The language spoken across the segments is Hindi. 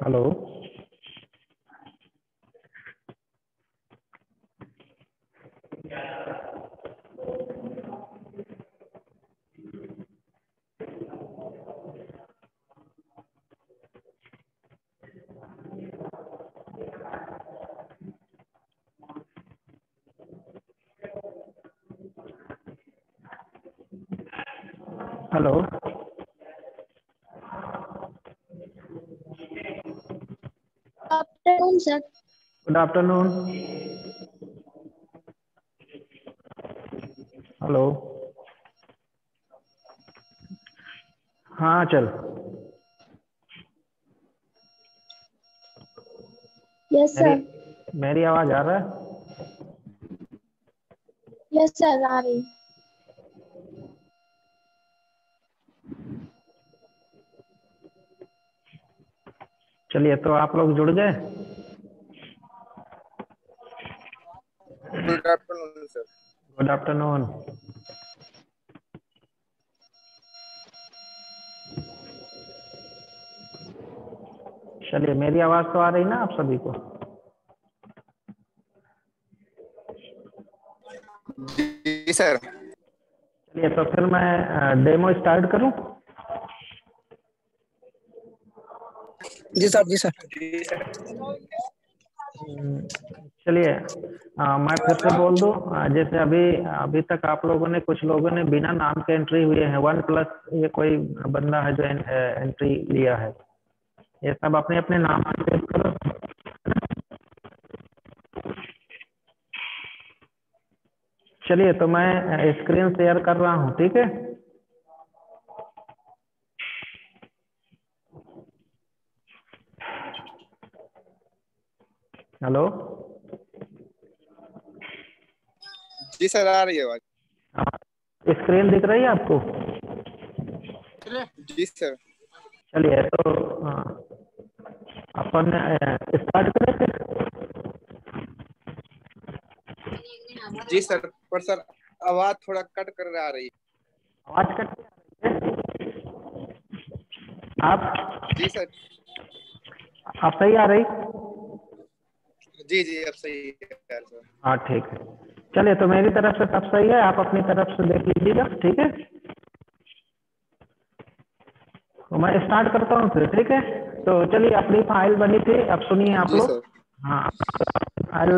Hello. Hello. Afternoon sir. Good afternoon. Hello. हाँ चल। यस मेरी सर। मेरी आवाज आ रहा है? यस सर आ रही। चलिए, तो आप लोग जुड़ गए। Good afternoon sir. Good afternoon. चलिए, मेरी आवाज तो आ रही ना आप सभी को? जी सर। चलिए, तो फिर मैं डेमो स्टार्ट करूं। जी सर। जी सर। चलिए, मैं फिर से बोल दूं। जैसे अभी अभी तक आप लोगों ने, कुछ लोगों ने बिना नाम के एंट्री हुए हैं। 1+ ये कोई बंदा है जो एंट्री लिया है। ये सब अपने अपने नाम से सेव करो। चलिए, तो मैं स्क्रीन शेयर कर रहा हूं, ठीक है? हेलो। जी सर आ रही है आवाज। स्क्रीन दिख रही है आपको? जी सर। चलिए, तो अपन स्टार्ट करें फिर। जी सर, पर सर आवाज थोड़ा कट कर आ रही आवाज कट के आ रही है? है। जी सर। आप सही आ रही? जी जी अब सही है सर। हाँ ठीक है। चलिए, तो मेरी तरफ से सब सही है, आप अपनी तरफ से देख लीजिएगा, ठीक है? तो मैं स्टार्ट करता हूँ फिर, ठीक है? तो चलिए, अपनी फाइल बनी थी, अब सुनिए आप जी लोग। सर। हाँ, फाइल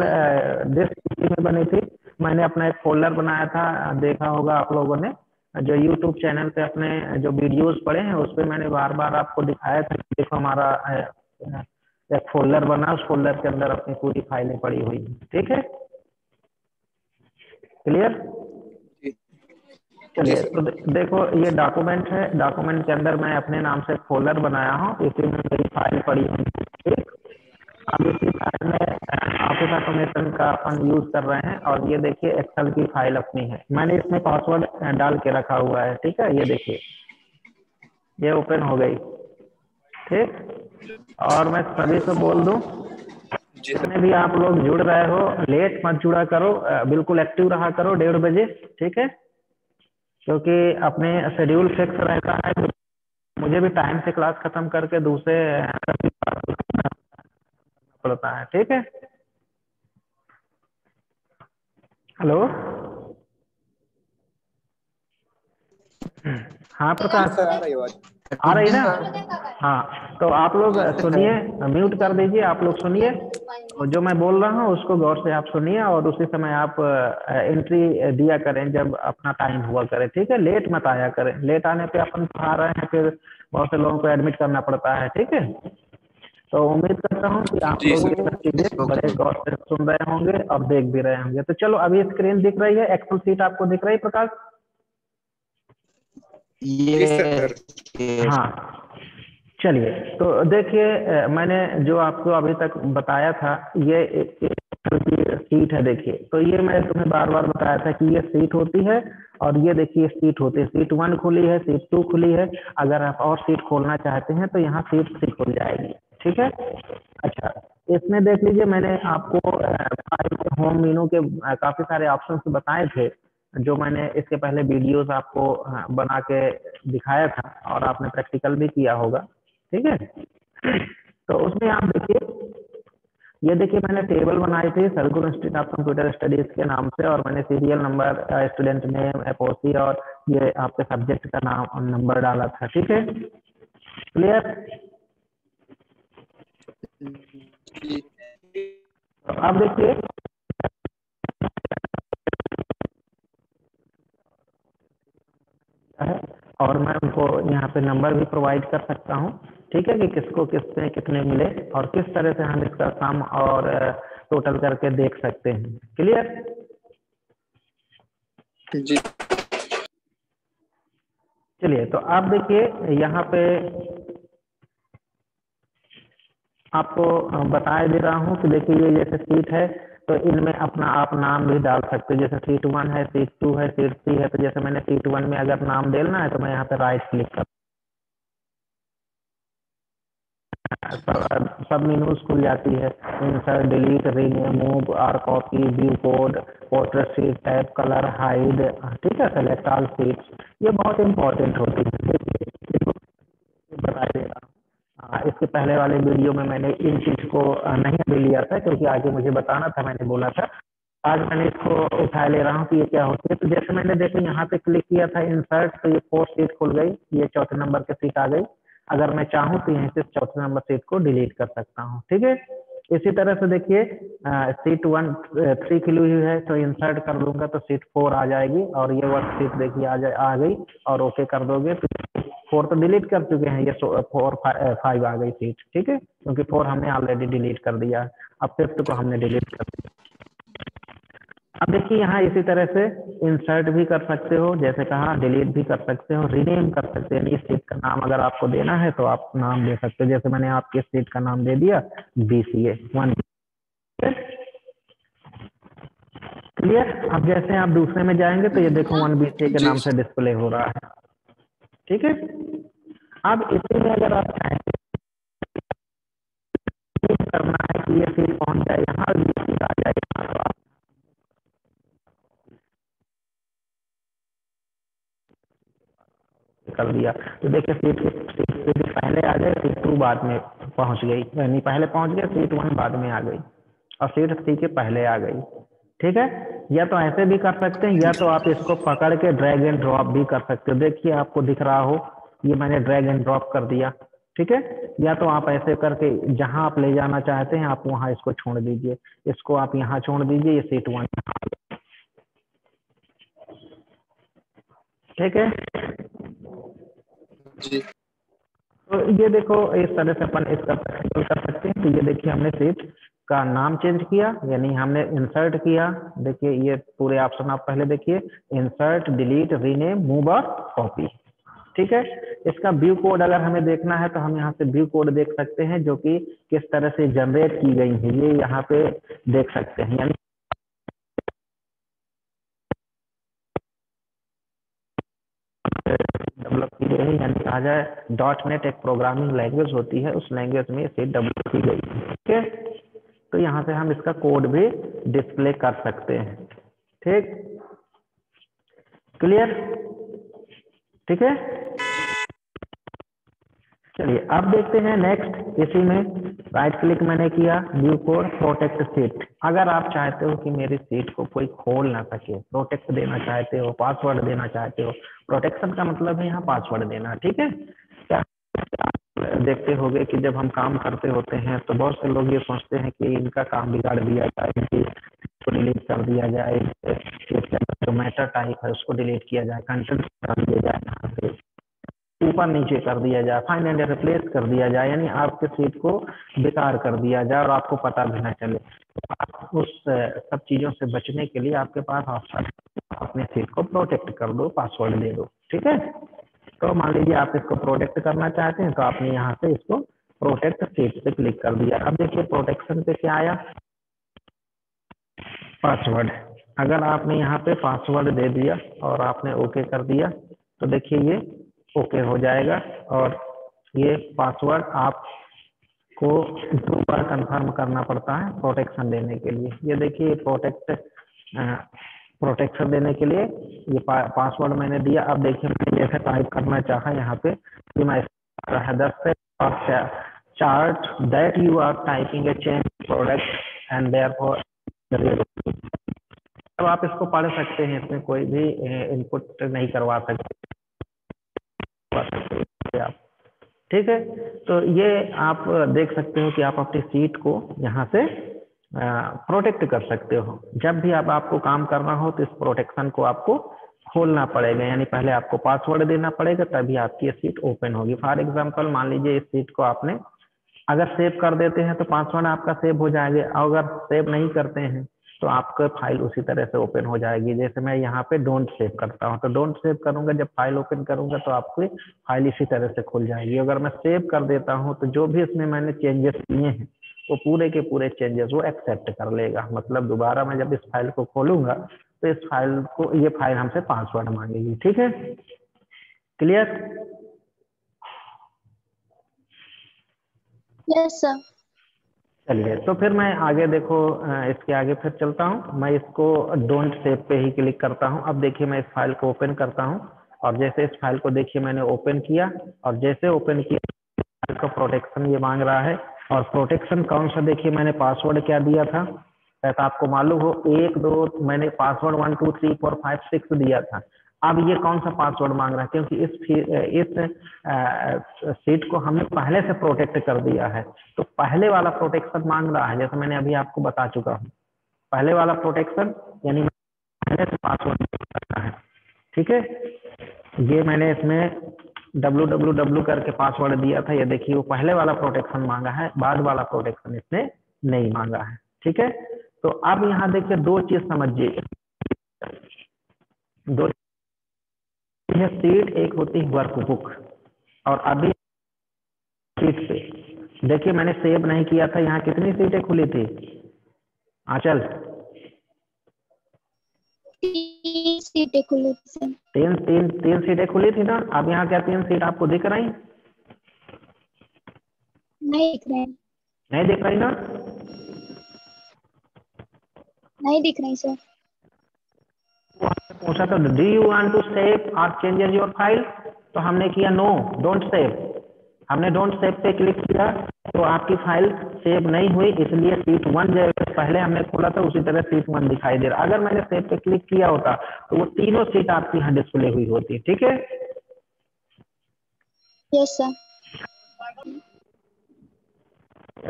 डिस्क में बनी थी। मैंने अपना एक फोल्डर बनाया था, देखा होगा आप लोगों ने। जो यूट्यूब चैनल पे अपने जो वीडियोस पड़े हैं, उस पे मैंने बार बार आपको दिखाया था कि देखो हमारा एक फोल्डर बना, उस फोल्डर के अंदर अपनी पूरी फाइलें पड़ी हुई हैं, ठीक है? क्लियर? जी जी चलिए, सर। तो देखो, ये डॉक्यूमेंट है। डॉक्यूमेंट के अंदर मैं अपने नाम से फोल्डर बनाया हूँ, इसी में मेरी फाइल पड़ी हुई है, ठीक? अब इसी फाइल में ऑफिस ऑटोमेशन का अपन यूज कर रहे हैं। और ये देखिए, एक्सेल की फाइल अपनी है। मैंने इसमें पासवर्ड डाल के रखा हुआ है, ठीक है? ये देखिए, ये ओपन हो गई, ठीक? और मैं सभी से बोल दूं, जी जितने सर। भी आप लोग जुड़ रहे हो, लेट मत जुड़ा करो, बिल्कुल एक्टिव रहा करो 1:30 बजे, ठीक है? क्योंकि अपने शेड्यूल फिक्स रहता है। मुझे भी टाइम से क्लास खत्म करके दूसरे पड़ता है, ठीक है? हेलो। हाँ जी प्रकाश, सर आ रही है आवाज। आ रही ना? हाँ, तो आप लोग जी सर। सुनिए, म्यूट कर दीजिए, आप लोग सुनिए। और जो मैं बोल रहा हूँ उसको गौर से आप सुनिए, और उसी समय आप एंट्री दिया करें जब अपना टाइम हुआ करे, ठीक है? लेट मत आया करें। लेट आने पे अपन पढ़ा रहे हैं, फिर बहुत से लोगों को एडमिट करना पड़ता है, ठीक है? तो उम्मीद करता हूँ कि आप जी लोग सर। ये सब चीजें बड़े गौर से सुन रहे होंगे और देख भी रहे होंगे। तो चलो, अभी स्क्रीन दिख रही है, एक्सेल सीट आपको दिख रही है प्रकाश? जी सर। हाँ। चलिए, तो देखिए, मैंने जो आपको अभी तक बताया था, ये एक सीट है। देखिए, तो ये मैं तुम्हें बार बार बताया था कि ये सीट होती है, और ये देखिए सीट होती है। सीट 1 खुली है, सीट 2 खुली है। अगर आप और सीट खोलना चाहते हैं तो यहाँ सीट 3 खुल जाएगी, ठीक है? अच्छा, इसमें देख लीजिए, मैंने आपको फाइल के होम मेनू के काफी सारे ऑप्शंस बताए थे, जो मैंने इसके पहले वीडियोस आपको बना के दिखाया था, और आपने प्रैक्टिकल भी किया होगा, ठीक है? तो उसमें आप देखिए, ये देखिए मैंने टेबल बनाई थी Sargun institute of computer studies के नाम से, और मैंने सीरियल नंबर, स्टूडेंट नेम, एपोसी और ये आपके सब्जेक्ट का नाम और नंबर डाला था। ठीक है, क्लियर? तो अब देखिए है, और मैं उनको यहाँ पे नंबर भी प्रोवाइड कर सकता हूँ। ठीक है, कि किसको किसने कितने मिले और किस तरह से हम इसका सम और टोटल करके देख सकते हैं। क्लियर? जी चलिए, तो आप देखिए यहाँ पे आपको बताया दे रहा हूँ कि देखिए ये जैसे सीट है, तो इनमें अपना आप नाम भी डाल सकते हो। जैसे सीट 1 है, सीट 2 है, सीट 3 है, तो जैसे मैंने सीट 1 में अगर नाम देना है तो मैं यहाँ पे राइट क्लिक कर, सब मेनूज खुल जाती है, इंसर्ट, डिलीट, रीनेम, मूव और copy, view code, portrait seat, tab, colour, hide, ठीक है, सेलेक्ट ऑल सीट्स। ये बहुत इंपॉर्टेंट होती है, बता दे रहा हूँ। इसके पहले वाले वीडियो में मैंने इन चीज को नहीं अभी लिया था, क्योंकि आगे मुझे बताना था, मैंने बोला था। आज मैंने इसको उठा ले रहा हूँ कि ये क्या होती है। तो जैसे मैंने देखो यहाँ पे क्लिक किया था इंसर्ट, तो ये 4 सीट खुल गई, ये चौथे नंबर की सीट आ गई। अगर मैं चाहूँ तो यहीं से चौथे नंबर सीट को डिलीट कर सकता हूँ। ठीक है, इसी तरह से देखिए सीट 1 3 खुली हुई है, तो इंसर्ट कर दूंगा तो सीट 4 आ जाएगी, और ये वर्क सीट देखिए आ गई, और ओके कर दोगे तो 4 तो डिलीट कर चुके हैं, ये 4 5 आ गई सीट। ठीक है, क्योंकि 4 हमने ऑलरेडी डिलीट कर दिया, अब 5th को हमने डिलीट कर दिया। अब देखिए यहाँ इसी तरह से इंसर्ट भी कर सकते हो, जैसे कहा डिलीट भी कर सकते हो, रीनेम कर सकते हैं। इस सीट का नाम अगर आपको देना है तो आप नाम दे सकते हो, जैसे मैंने आपके सीट का नाम दे दिया BCA 1। क्लियर? अब जैसे आप दूसरे में जाएंगे तो ये देखो 1 BCA के नाम से डिस्प्ले हो रहा है। ठीक है, अब इसी में अगर आप चाहें करना है कि ये सीट पहुंच जाए यहाँ, सीट आ जाए यहाँ, तो आप कर दिया तो देखिए सीट पहले आ गए, सीट 2 बाद में पहुंच गई, यानी पहले पहुंच गया, सीट 1 बाद में आ गई, और सीट 3 के पहले आ गई। ठीक है, या तो ऐसे भी कर सकते हैं, या तो आप इसको पकड़ के ड्रैग एंड ड्रॉप भी कर सकते हो। देखिए आपको दिख रहा हो, ये मैंने ड्रैग एंड ड्रॉप कर दिया। ठीक है, या तो आप ऐसे करके जहां आप ले जाना चाहते हैं आप वहां इसको छोड़ दीजिए, इसको आप यहाँ छोड़ दीजिए, ये सीट 1। ठीक है, जी तो ये देखो इस तरह से अपन इसका प्रैक्टिकल कर सकते हैं। तो ये देखिए हमने सीट का नाम चेंज किया, यानी हमने इंसर्ट किया। देखिए ये पूरे ऑप्शन आप पहले देखिए, इंसर्ट, डिलीट, रीनेम, मूव और कॉपी। ठीक है, इसका व्यू कोड अगर हमें देखना है तो हम यहाँ से व्यू कोड देख सकते हैं, जो कि किस तरह से जनरेट की गई है, ये यहाँ पे देख सकते हैं। यानी डेवलप की गई है, यानी कहा जाए .NET एक प्रोग्रामिंग लैंग्वेज होती है, उस लैंग्वेज में इसे डेवलप की गई है। ठीक है, तो यहाँ से हम इसका कोड भी डिस्प्ले कर सकते हैं। ठीक, क्लियर? ठीक है, चलिए अब देखते हैं नेक्स्ट। इसी में राइट क्लिक मैंने किया, व्यू कोड, प्रोटेक्ट सीट। अगर आप चाहते हो कि मेरी सीट को कोई खोल ना सके, प्रोटेक्ट देना चाहते हो, पासवर्ड देना चाहते हो, प्रोटेक्शन का मतलब है यहाँ पासवर्ड देना। ठीक है, क्या देखते होंगे कि जब हम काम करते होते हैं तो बहुत से लोग ये सोचते हैं कि इनका काम बिगाड़ दिया जाए, इनकी को डिलीट कर दिया जाए, जो मैटर टाइप है उसको डिलीट किया जाए, कंटेंट कर दिया जाए, यहाँ से ऊपर नीचे कर दिया जाए, फाइंड एंड रिप्लेस कर दिया जाए, यानी आपके सीट को बेकार कर दिया जाए और आपको पता भी न चले। आप उस सब चीजों से बचने के लिए आपके पास ऑप्शन, अपने सीट को प्रोटेक्ट कर दो, पासवर्ड दे दो। ठीक है, तो मान लीजिए आप इसको प्रोटेक्ट करना चाहते हैं, तो आपने यहाँ से इसको प्रोटेक्ट सीट पे क्लिक कर दिया। अब देखिए प्रोटेक्शन पे क्या आया, पासवर्ड। अगर आपने यहाँ पे पासवर्ड दे दिया और आपने ओके कर दिया तो देखिए ये ओके हो जाएगा, और ये पासवर्ड आपको 2 बार कंफर्म करना पड़ता है प्रोटेक्शन देने के लिए। ये देखिए प्रोटेक्शन देने के लिए ये पासवर्ड मैंने दिया। अब देखिए मैंने जैसे टाइप करना चाहा यहाँ पे कि मैं 10 से और chart that you are typing a change product and therefore अब आप इसको पढ़ सकते हैं, इसमें कोई भी इनपुट नहीं करवा सकते आप। ठीक है, तो ये आप देख सकते हो कि आप अपनी सीट को यहाँ से प्रोटेक्ट कर सकते हो। जब भी अब आपको काम करना हो तो इस प्रोटेक्शन को आपको खोलना पड़ेगा, यानी पहले आपको पासवर्ड देना पड़ेगा, तभी आपकी सीट ओपन होगी। फॉर एग्जांपल मान लीजिए इस सीट को आपने अगर सेव कर देते हैं तो पासवर्ड आपका सेव हो जाएगा, अगर सेव नहीं करते हैं तो आपका फाइल उसी तरह से ओपन हो जाएगी। जैसे मैं यहाँ पे डोंट सेव करता हूँ, तो डोंट सेव करूंगा, जब फाइल ओपन करूंगा तो आपकी फाइल इसी तरह से खुल जाएगी। अगर मैं सेव कर देता हूँ तो जो भी इसमें मैंने चेंजेस किए हैं वो पूरे के पूरे चेंजेस वो एक्सेप्ट कर लेगा। मतलब दोबारा मैं जब इस फाइल को खोलूंगा तो इस फाइल को, ये फाइल हमसे पासवर्ड मांगेगी। ठीक है, क्लियर? Yes sir. चलिए, तो फिर मैं आगे देखो इसके आगे फिर चलता हूँ। मैं इसको डोंट सेव पे ही क्लिक करता हूँ। अब देखिए मैं इस फाइल को ओपन करता हूँ और जैसे इस फाइल को देखिए मैंने ओपन किया और जैसे ओपन किया फाइल का प्रोटेक्शन ये मांग रहा है। और प्रोटेक्शन कौन सा, देखिए मैंने पासवर्ड क्या दिया था, ऐसा आपको मालूम हो 1 2 मैंने पासवर्ड 1 2 3 4 5 6 दिया था। अब ये कौन सा पासवर्ड मांग रहा है, क्योंकि इस सीट को हमने पहले से प्रोटेक्ट कर दिया है, तो पहले वाला प्रोटेक्शन मांग रहा है। जैसे मैंने अभी आपको बता चुका हूँ, पहले वाला प्रोटेक्शन यानी पहले से पासवर्ड करना है। ठीक है, ये मैंने इसमें www करके पासवर्ड दिया था, ये देखिए वो पहले वाला प्रोटेक्शन मांगा है, बाद वाला प्रोटेक्शन इसने नहीं मांगा है। ठीक है, तो अब यहाँ देखिए दो चीज समझिए, दो यह सीट, एक होती है वर्कबुक और अभी सीट पे देखिए मैंने सेव नहीं किया था, यहाँ कितनी सीटें खुली थी आंचल? 3 सीटें खुली थी सर। तीन सीटें खुली थी ना। अब यहाँ क्या 3 सीट आपको दिख रही? नहीं दिख रहे, नहीं दिख रही ना? नहीं दिख रही सर। पूछा तो do you want to save और चेंजेस योर फाइल, तो हमने किया नो डोंट सेव। हमने डोंट सेव पे क्लिक किया तो आपकी फाइल सेव नहीं हुई, इसलिए सीट 1 जैसे पहले हमने खोला था उसी तरह सीट 1 दिखाई दे रहा। अगर मैंने सेव पे क्लिक किया होता तो वो तीनों सीट आपकी यहाँ डिस्प्ले हुई होती। ठीक है, यस सर।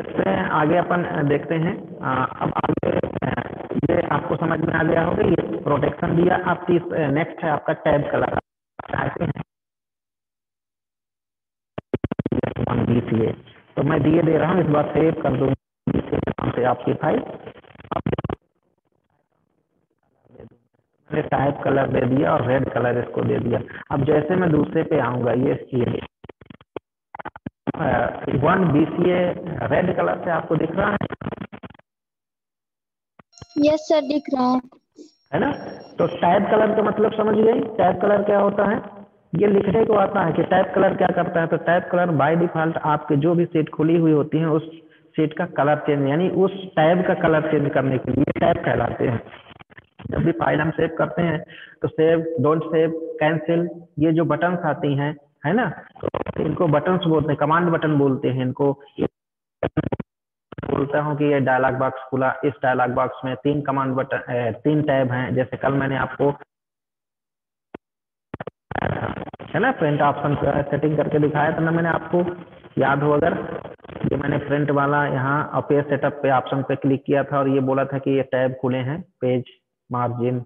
इससे आगे अपन देखते हैं। अब आगे ये आपको समझ में आ गया होगा, ये प्रोटेक्शन दिया। आप नेक्स्ट है आपका टैब कलर, चाहते हैं BCA, तो मैं दिए दे रहा हूँ, इस बार सेव कर दूंगा BCA नाम से आपकी फाइल। मैंने टाइप कलर दे दिया और रेड कलर इसको दे दिया। अब जैसे मैं दूसरे पे आऊंगा, ये 1 BCA रेड कलर से आपको दिख रहा यस सर, दिख रहा है ना? तो टैब कलर का मतलब समझ गए? टैब कलर क्या होता है, ये लिखने को आता है कि टैब कलर क्या करता है। तो टैब कलर बाय डिफॉल्ट आपके जो भी सीट खुली हुई होती है उस सीट का कलर चेंज, यानी उस टैब का कलर चेंज करने के लिए टैब कहलाते हैं। जब भी फाइल हम सेव करते हैं तो सेव, डोंट सेव, कैंसिल, ये जो बटन्स आती हैं, है ना, तो इनको बटन्स बोलते हैं, कमांड बटन बोलते हैं इनको। बोलता हूँ कि ये डायलॉग बॉक्स खुला, इस डायलॉग बॉक्स में 3 कमांड बटन 3 टैब हैं। जैसे कल मैंने आपको है ना प्रिंट ऑप्शन सेटिंग करके दिखाया था ना मैंने आपको, याद हो अगर, ये मैंने प्रिंट वाला यहाँ और पेज सेटअप पे ऑप्शन पे क्लिक किया था और ये बोला था कि ये टैब खुले हैं, page, margin,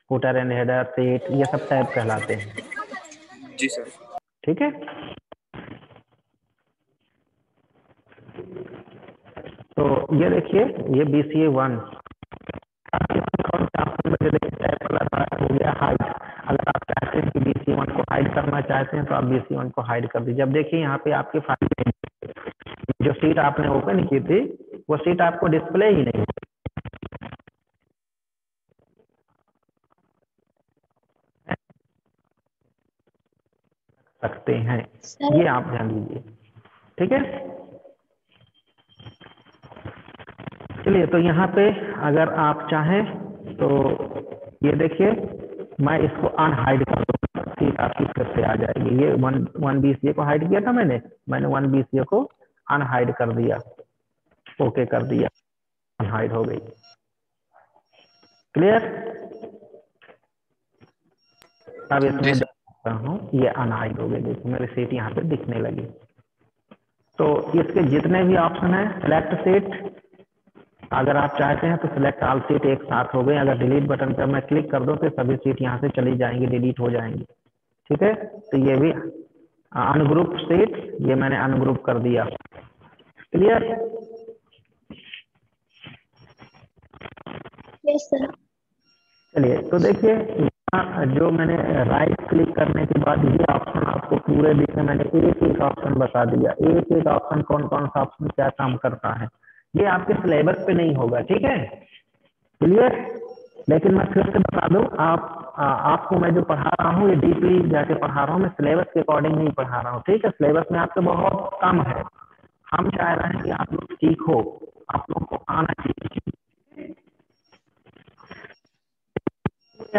footer and header, seat, ये सब टैब कहलाते हैं। जी सर। ठीक है, तो ये देखिए ये BCA 1 कौन सा ऑप्शन में देखिए टैब कलर हो गया हाइड। अगर आप चाहते हैं कि BCA 1 को हाइड करना चाहते हैं तो आप BCA 1 को हाइड कर दीजिए। अब देखिए यहाँ पे आपकी फाइल जो सीट आपने ओपन की थी वो सीट आपको डिस्प्ले ही नहीं सकते हैं, ये आप ध्यान दीजिए। ठीक है, चलिए, तो यहाँ पे अगर आप चाहें तो ये देखिए मैं इसको अनहाइड कर दूंगा, सीट आपकी फिर से आ जाएगी। ये 1 BCA को हाइड किया था मैंने 1 BCA को अनहाइड कर दिया, ओके कर दिया, अनहाइड हो गई। क्लियर? अब इसमें जी सर। देखता हूँ ये अनहाइड हो गई, देखो मेरी सीट यहाँ पे दिखने लगी। तो इसके जितने भी ऑप्शन है सिलेक्ट सीट, अगर आप चाहते हैं तो सिलेक्ट ऑल सीट एक साथ हो गए। अगर डिलीट बटन पर मैं क्लिक कर दूं तो सभी सीट यहाँ से चली जाएंगी, डिलीट हो जाएंगी। ठीक है, तो ये भी अनग्रुप सीट, ये मैंने अनग्रुप कर दिया। क्लियर? Yes sir. चलिए, तो देखिए यहाँ जो मैंने राइट क्लिक करने के बाद ये ऑप्शन आपको पूरे दिखे, मैंने एक एक ऑप्शन बता दिया, एक एक ऑप्शन कौन कौन सा ऑप्शन क्या काम करता है। ये आपके सिलेबस पे नहीं होगा, ठीक है? क्लियर? लेकिन मैं फिर से बता दूं, आपको मैं जो पढ़ा रहा हूँ ये डीपली जाके पढ़ा रहा हूँ, मैं सिलेबस के अकॉर्डिंग नहीं पढ़ा रहा हूँ। ठीक है, सिलेबस में आपके बहुत कम है, हम चाह रहे हैं कि आप लोग सीखो, आप लोगों को आना चाहिए।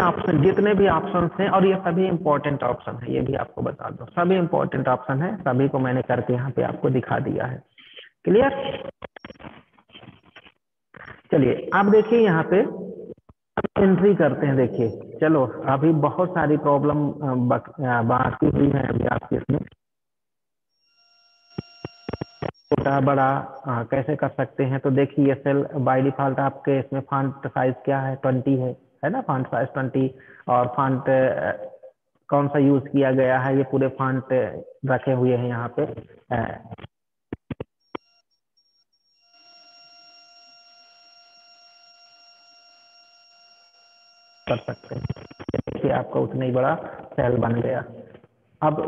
ऑप्शन जितने भी ऑप्शन हैं, और ये सभी इंपॉर्टेंट ऑप्शन है, ये भी आपको बता दो, सभी इंपॉर्टेंट ऑप्शन है, सभी को मैंने करके यहाँ पे आपको दिखा दिया है। क्लियर? चलिए अब देखिए यहाँ पे एंट्री करते हैं। देखिए चलो, अभी बहुत सारी प्रॉब्लम बाकी हुई है अभी आपके इसमें, छोटा बड़ा कैसे कर सकते हैं। तो देखिए ये सेल बाय डिफॉल्ट आपके इसमें फॉन्ट साइज क्या है, 20 है ना, फॉन्ट साइज 20। और फॉन्ट कौन सा यूज किया गया है, ये पूरे फॉन्ट रखे हुए हैं यहाँ पे। कर सकते हैं, देखिए आपका उतना ही बड़ा सेल बन गया। अब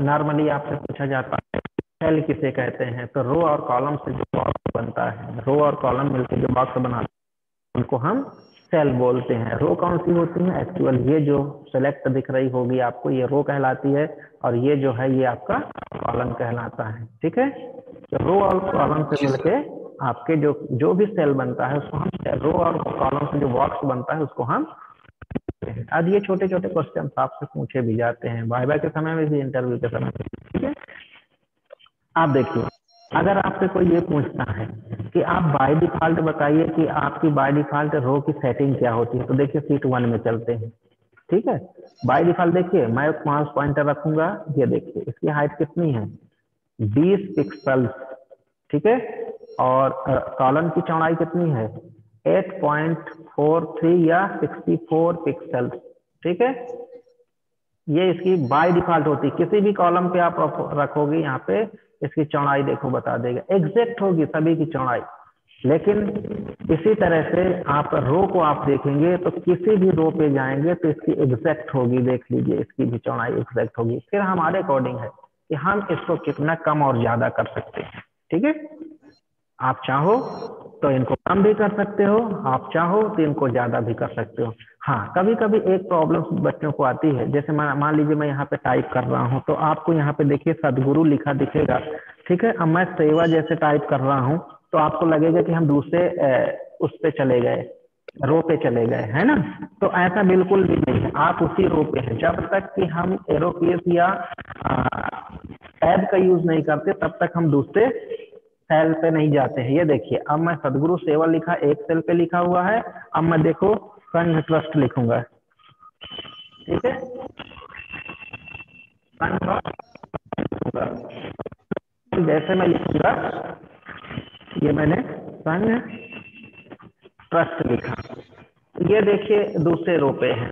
नॉर्मली आपसे पूछा जाता है सेल किसे कहते हैं, तो रो और कॉलम से जो बॉक्स बनता है, रो और कॉलम मिलकर जो बॉक्स बनाते हैं उनको हम सेल बोलते हैं। रो कौन सी होती है, एक्चुअल ये जो सेलेक्ट दिख रही होगी आपको, ये रो कहलाती है, और ये जो है ये आपका कॉलम कहलाता है। ठीक है, तो रो और कॉलम से मिलके आपके जो भी सेल बनता है उसको हम रो और कॉलम से जो बॉक्स बनता है उसको हम। अब ये छोटे छोटे क्वेश्चन आपसे पूछे भी जाते हैं वाइवा के समय में भी, इंटरव्यू के समय में। ठीक है, आप देखिए अगर आपसे कोई ये पूछता है कि आप बाय डिफॉल्ट बताइए कि आपकी बाय डिफॉल्ट रो की सेटिंग क्या होती है, तो देखिए सीट 1 में चलते हैं। ठीक है, बाय डिफॉल्ट देखिए मैं माउस पॉइंटर रखूंगा, ये देखिए इसकी हाइट कितनी है, 20 पिक्सल्स। ठीक है, और कॉलम की चौड़ाई कितनी है, 8.43 या 64 पिक्सल्स। ठीक है, ये इसकी बाय डिफॉल्ट होती है, किसी भी कॉलम पे आप रखोगे यहाँ पे इसकी चौड़ाई देखो बता देगा, एग्जैक्ट होगी सभी की चौड़ाई। लेकिन इसी तरह से आप रो को आप देखेंगे तो किसी भी रो पे जाएंगे तो इसकी एग्जैक्ट होगी, देख लीजिए इसकी भी चौड़ाई एग्जैक्ट होगी। फिर हमारे अकॉर्डिंग है कि हम इसको कितना कम और ज्यादा कर सकते हैं। ठीक है, आप चाहो तो इनको कम भी कर सकते हो, आप चाहो तो इनको ज्यादा भी कर सकते हो। हाँ, कभी कभी एक प्रॉब्लम बच्चों को आती है, जैसे मान लीजिए मैं यहाँ पे टाइप कर रहा हूँ तो आपको यहाँ पे देखिए सदगुरु लिखा दिखेगा। ठीक है, अब मैं सेवा जैसे टाइप कर रहा हूँ तो आपको लगेगा कि हम दूसरे उस पे चले गए, रो पे चले गए, है ना। तो ऐसा बिल्कुल भी नहीं है, आप उसी रो पे हैं। जब तक कि हम एरो कीज या टैब का यूज नहीं करते तब तक हम दूसरे सेल पे नहीं जाते हैं। ये देखिए अब मैं सदगुरु सेवा लिखा एक सेल पे लिखा हुआ है, अब मैं देखो संघ ट्रस्ट लिखूंगा। ठीक है, जैसे मैं लिखूंगा, ये मैंने संघ ट्रस्ट लिखा, ये देखिए दूसरे रो पे है,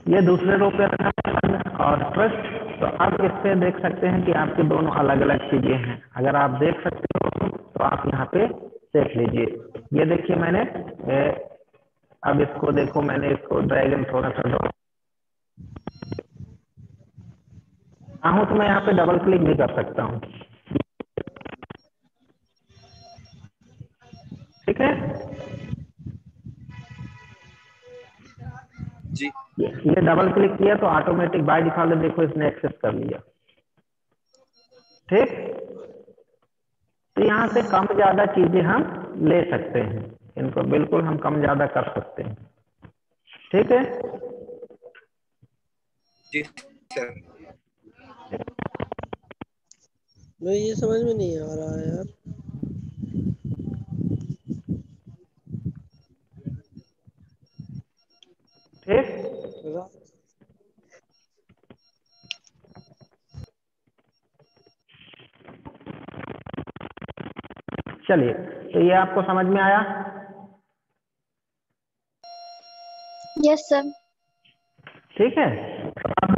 ये दूसरे रो पे रखा है और ट्रस्ट। तो आप इससे देख सकते हैं कि आपके दोनों अलग अलग चीजें हैं। अगर आप देख सकते हो तो आप यहाँ पे देख लीजिए, ये देखिए मैंने अब इसको देखो, मैंने इसको ड्रैगन थोड़ा सा चाहूँ तो मैं यहाँ पे डबल क्लिक भी कर सकता हूँ। ठीक है, जी ये डबल क्लिक किया तो ऑटोमेटिक बाय डिफॉल्ट देखो इसने एक्सेस कर लिया। ठीक, तो यहाँ से कम ज्यादा चीजें हम ले सकते हैं, इनको बिल्कुल हम कम ज्यादा कर सकते हैं। ठीक है, जी सर। नहीं, ये समझ में नहीं आ रहा है यार। ठीक, रा- चलिए, तो ये आपको समझ में आया? Yes sir. ठीक है, तो आप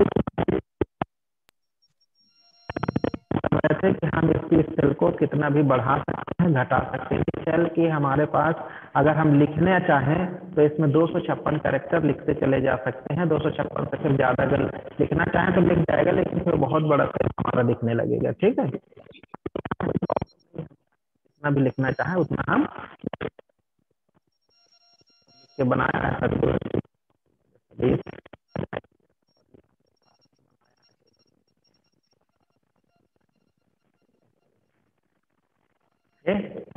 वैसे कि हम इसकी सेल को कितना भी बढ़ा सकते हैं, घटा सकते हैं। सेल की हमारे पास अगर हम लिखना चाहें तो इसमें 256 कैरेक्टर लिखते चले जा सकते हैं। 256 से फिर ज्यादा अगर लिखना चाहें तो लिख जाएगा, लेकिन फिर बहुत बड़ा सेल हमारा दिखने लगेगा। ठीक है, जितना भी लिखना चाहे उतना हम के बनाया है सर।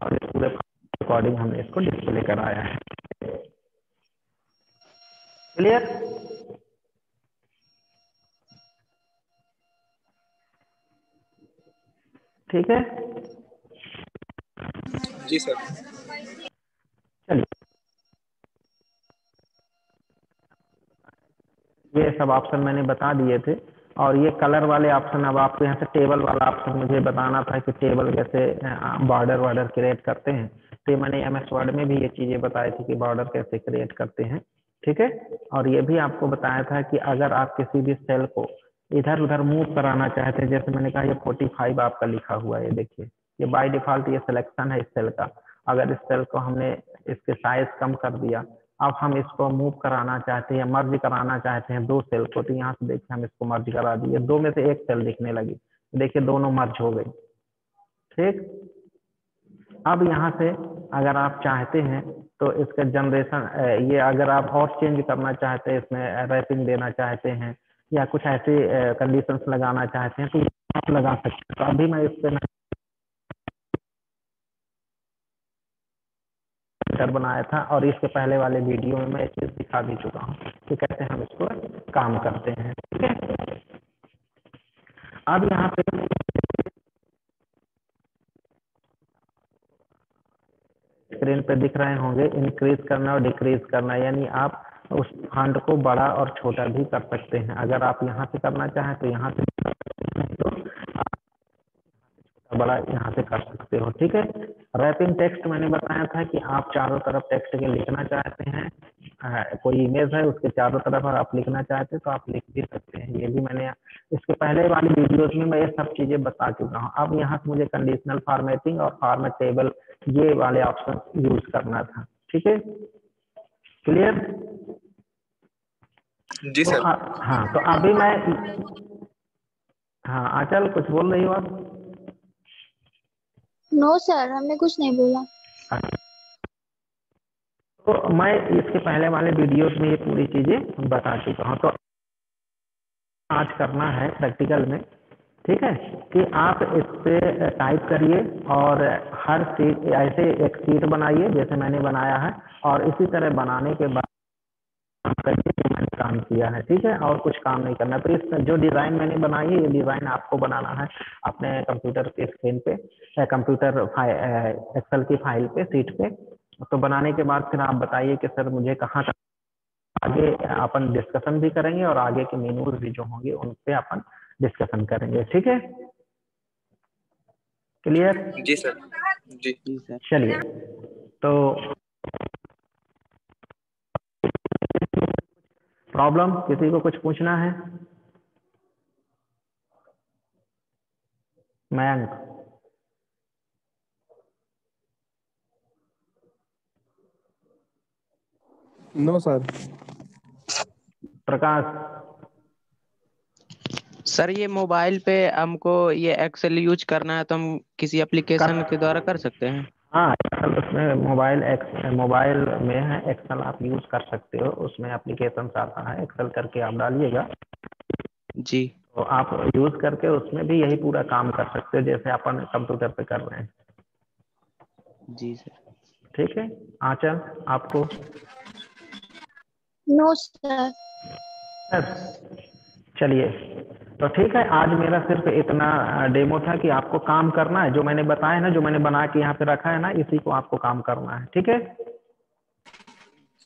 और इस पूरे अकॉर्डिंग हमने इसको डिस्प्ले कराया है। क्लियर? ठीक है, जी सर। चलिए, ये सब ऑप्शन मैंने बता दिए थे। और ये कलर वाले ऑप्शन, अब आपको यहाँ से टेबल वाला ऑप्शन मुझे बताना था कि टेबल कैसे बॉर्डर वार्डर क्रिएट करते हैं। तो ये मैंने MS वर्ड में भी ये चीजें बताई थी कि बॉर्डर कैसे क्रिएट करते हैं। ठीक है, और ये भी आपको बताया था कि अगर आप किसी भी सेल को इधर उधर मूव कराना चाहते हैं, जैसे मैंने कहा ये 45 आपका लिखा हुआ है, ये देखिए, ये बाय डिफॉल्ट ये सिलेक्शन है इस सेल का। अगर इस सेल को हमने इसके साइज कम कर दिया, अब हम इसको मूव कराना चाहते हैं, मर्ज कराना चाहते हैं दो सेल को, तो यहाँ से देखिए हम इसको मर्ज करा दिए, दो में से एक सेल दिखने लगी, देखिए दोनों मर्ज हो गई। ठीक, अब यहाँ से अगर आप चाहते हैं तो इसका जनरेशन, ये अगर आप और चेंज करना चाहते हैं, इसमें रैपिंग देना चाहते हैं या कुछ ऐसे कंडीशंस लगाना चाहते हैं, तो आप लगा सकते हैं। तो अभी मैं इस पे बनाया था, और इसके पहले वाले वीडियो में मैं चीज दिखा भी चुका हूँ कि कैसे हम इसको काम करते हैं। ठीक है, अब यहाँ पे स्क्रीन पे दिख रहे होंगे इंक्रीज करना और डिक्रीज करना, यानी आप उस फंड को बड़ा और छोटा भी कर सकते हैं। अगर आप यहाँ से करना चाहें तो यहाँ से, तो बड़ा यहाँ से कर सकते हो। ठीक है, रैपिंग टेक्स्ट मैंने बताया था कि आप चारों तरफ टेक्स्ट के लिखना चाहते हैं, कोई इमेज है उसके चारों तरफ और आप लिखना चाहते हैं तो आप लिख भी सकते हैं। ये भी मैंने इसके पहले वाली वीडियोस में मैं ये सब चीजें बता चुका हूँ। अब यहाँ से मुझे कंडीशनल फॉर्मेटिंग और फॉर्मेटेबल ये वाले ऑप्शन यूज करना था। ठीक है, क्लियर? जी तो सर। हाँ, तो अभी मैं, हाँ आंचल कुछ बोल रही हो आप? नो सर, हमने कुछ नहीं बोला। तो मैं इसके पहले वाले वीडियोस में ये पूरी चीजें बता चुका हूँ। तो आज करना है प्रैक्टिकल में, ठीक है, कि आप इस पे टाइप करिए और हर सीट ऐसे एक सीट बनाइए जैसे मैंने बनाया है, और इसी तरह बनाने के बाद मैंने काम किया है। ठीक है, और कुछ काम नहीं करना। तो इस जो डिजाइन मैंने बनाई है, ये डिजाइन आपको बनाना है अपने कंप्यूटर के स्क्रीन पे, कंप्यूटर एक्सेल की फाइल पे, सीट पे। तो बनाने के बाद फिर आप बताइए कि सर मुझे कहाँ तक, आगे अपन डिस्कशन भी करेंगे और आगे के मेनूज भी जो होंगे उन पे अपन डिस्कशन करेंगे। ठीक है, क्लियर? जी सर। जी। जी सर। चलिए, तो प्रॉब्लम किसी को कुछ पूछना है? Mayank, no sir. Prakash, sir ये मोबाइल पे हमको ये एक्सेल यूज करना है तो हम किसी एप्लीकेशन के द्वारा कर सकते हैं? हाँ एक्सेल, उसमें मोबाइल में है एक्सेल, आप यूज कर सकते हो। उसमें एप्लीकेशन आता है, एक्सेल करके आप डालिएगा जी। तो आप यूज करके उसमें भी यही पूरा काम कर सकते हो जैसे अपन कंप्यूटर पे कर रहे हैं। जी सर। ठीक है, आंचल आपको? No sir. सर चलिए, तो तो ठीक है, आज मेरा सिर्फ इतना डेमो था कि आपको काम करना है, जो मैंने बताया ना, जो मैंने बना के यहाँ पे रखा है ना, इसी को आपको काम करना है। ठीक है,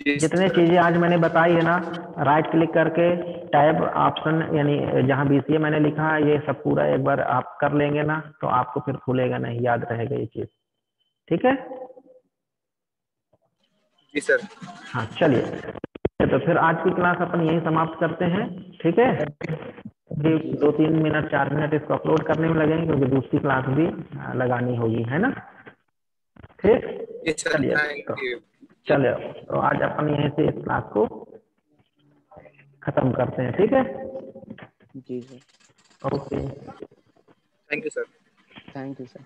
जी जितने सर। चीजें आज मैंने बताई है ना, राइट क्लिक करके टैब ऑप्शन, यानी जहाँ BCA मैंने लिखा है, ये सब पूरा एक बार आप कर लेंगे ना, तो आपको फिर भूलेगा नहीं, याद रहेगा ये चीज। ठीक है, जी सर। हाँ चलिए, तो फिर आज की क्लास अपन यही समाप्त करते हैं। ठीक है, अभी 2-3 मिनट 4 मिनट इसको अपलोड करने में लगेंगे, क्योंकि दूसरी क्लास भी लगानी होगी, है ना। ठीक, जी सर, चलिए थैंक तो यू। चलिए, तो आज अपन यहीं से इस क्लास को खत्म करते हैं। ठीक है, जी sir, okay. Thank you sir. Thank you sir.